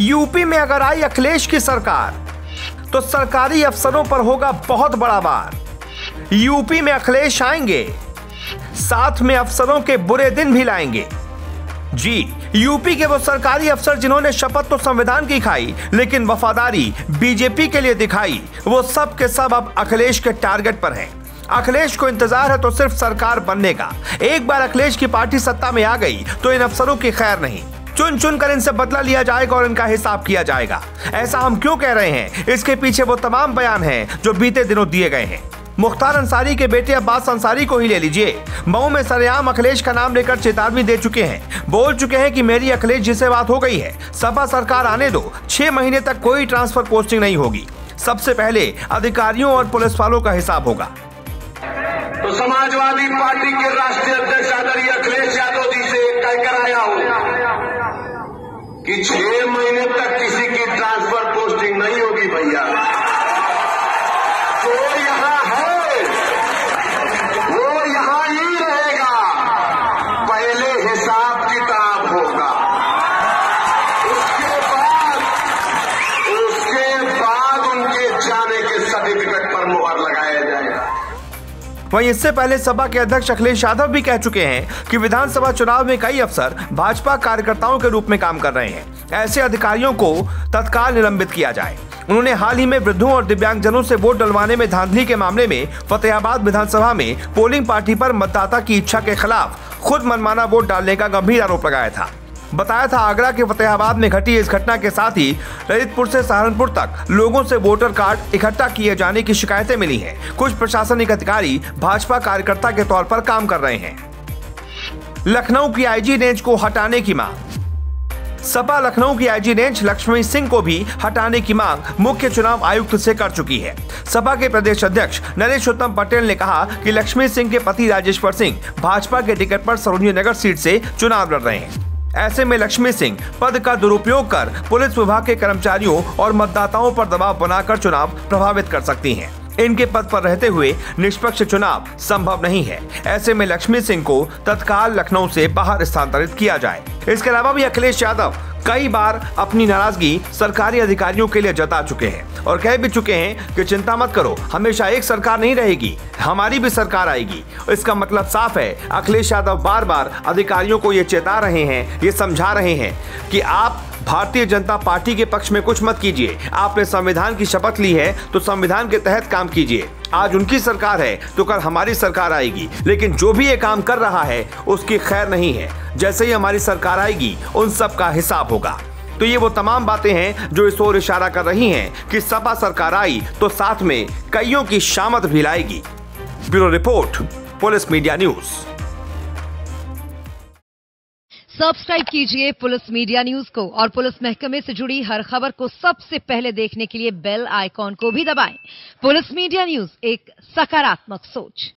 UP में अगर आई अखिलेश की सरकार तो सरकारी अफसरों पर होगा बहुत बड़ा वार। यूपी में अखिलेश आएंगे, साथ में अफसरों के बुरे दिन भी लाएंगे। जी, यूपी के वो सरकारी अफसर जिन्होंने शपथ तो संविधान की खाई लेकिन वफादारी बीजेपी के लिए दिखाई, वो सब के सब अब अखिलेश के टारगेट पर हैं। अखिलेश को इंतजार है तो सिर्फ सरकार बनने का। एक बार अखिलेश की पार्टी सत्ता में आ गई तो इन अफसरों की खैर नहीं। चुन चुन कर इनसे बदला लिया जाएगा और इनका हिसाब किया जाएगा। ऐसा हम क्यों कह रहे हैं, इसके पीछे वो तमाम बयान हैं जो बीते दिनों दिए गए हैं। मुख्तार अंसारी के बेटे अब्बास अंसारी को ही ले लीजिए। मऊ में सरेआम अखिलेश का नाम लेकर चेतावनी दे चुके हैं। बोल चुके हैं कि मेरी अखिलेश जी से बात हो गई है, सपा सरकार आने दो, 6 महीने तक कोई ट्रांसफर पोस्टिंग नहीं होगी। सबसे पहले अधिकारियों और पुलिस वालों का हिसाब होगा। तो समाजवादी पार्टी के राष्ट्रीय अध्यक्ष आदरणीय अखिलेश यादव जी से कहकर आया हूं कि 6 महीने तक किसी की ट्रांसफर पोस्टिंग नहीं होगी भैया। जो यहां है वो यहां ही रहेगा। पहले हिसाब किताब होगा, उसके बाद उनके जाने के सर्टिफिकेट पर मुहर लगाया जाएगा। वहीं इससे पहले सपा के अध्यक्ष अखिलेश यादव भी कह चुके हैं कि विधानसभा चुनाव में कई अफसर भाजपा कार्यकर्ताओं के रूप में काम कर रहे हैं। ऐसे अधिकारियों को तत्काल निलंबित किया जाए। उन्होंने हाल ही में वृद्धों और दिव्यांगजनों से वोट डलवाने में धांधली के मामले में फतेहाबाद विधानसभा में पोलिंग पार्टी पर मतदाता की इच्छा के खिलाफ खुद मनमाना वोट डालने का गंभीर आरोप लगाया था। बताया था आगरा के फतेहाबाद में घटी इस घटना के साथ ही ललितपुर से सहारनपुर तक लोगों से वोटर कार्ड इकट्ठा किए जाने की शिकायतें मिली हैं। कुछ प्रशासनिक अधिकारी भाजपा कार्यकर्ता के तौर पर काम कर रहे हैं। लखनऊ की आईजी रेंज को हटाने की मांग। सपा लखनऊ की आईजी रेंज लक्ष्मी सिंह को भी हटाने की मांग मुख्य चुनाव आयुक्त से कर चुकी है। सपा के प्रदेश अध्यक्ष नरेशोत्तम पटेल ने कहा कि लक्ष्मी सिंह के पति राजेश्वर सिंह भाजपा के टिकट पर सरोजनी नगर सीट से चुनाव लड़ रहे हैं। ऐसे में लक्ष्मी सिंह पद का दुरुपयोग कर पुलिस विभाग के कर्मचारियों और मतदाताओं पर दबाव बनाकर चुनाव प्रभावित कर सकती हैं। इनके पद पर रहते हुए निष्पक्ष चुनाव संभव नहीं है। ऐसे में लक्ष्मी सिंह को तत्काल लखनऊ से बाहर स्थानांतरित किया जाए। इसके अलावा भी अखिलेश यादव कई बार अपनी नाराजगी सरकारी अधिकारियों के लिए जता चुके हैं और कह भी चुके हैं कि चिंता मत करो, हमेशा एक सरकार नहीं रहेगी, हमारी भी सरकार आएगी। इसका मतलब साफ है, अखिलेश यादव बार बार अधिकारियों को ये चेता रहे हैं, ये समझा रहे हैं कि आप भारतीय जनता पार्टी के पक्ष में कुछ मत कीजिए। आपने संविधान की शपथ ली है तो संविधान के तहत काम कीजिए। आज उनकी सरकार है तो कल हमारी सरकार आएगी, लेकिन जो भी ये काम कर रहा है उसकी खैर नहीं है। जैसे ही हमारी सरकार आएगी उन सब का हिसाब होगा। तो ये वो तमाम बातें हैं जो इस ओर इशारा कर रही हैं कि सपा सरकार आई तो साथ में कईयों की शामत भी लाएगी। Bureau report, police media news. Subscribe कीजिए पुलिस मीडिया न्यूज को और पुलिस महकमे से जुड़ी हर खबर को सबसे पहले देखने के लिए बेल आइकॉन को भी दबाएं। पुलिस मीडिया न्यूज, एक सकारात्मक सोच।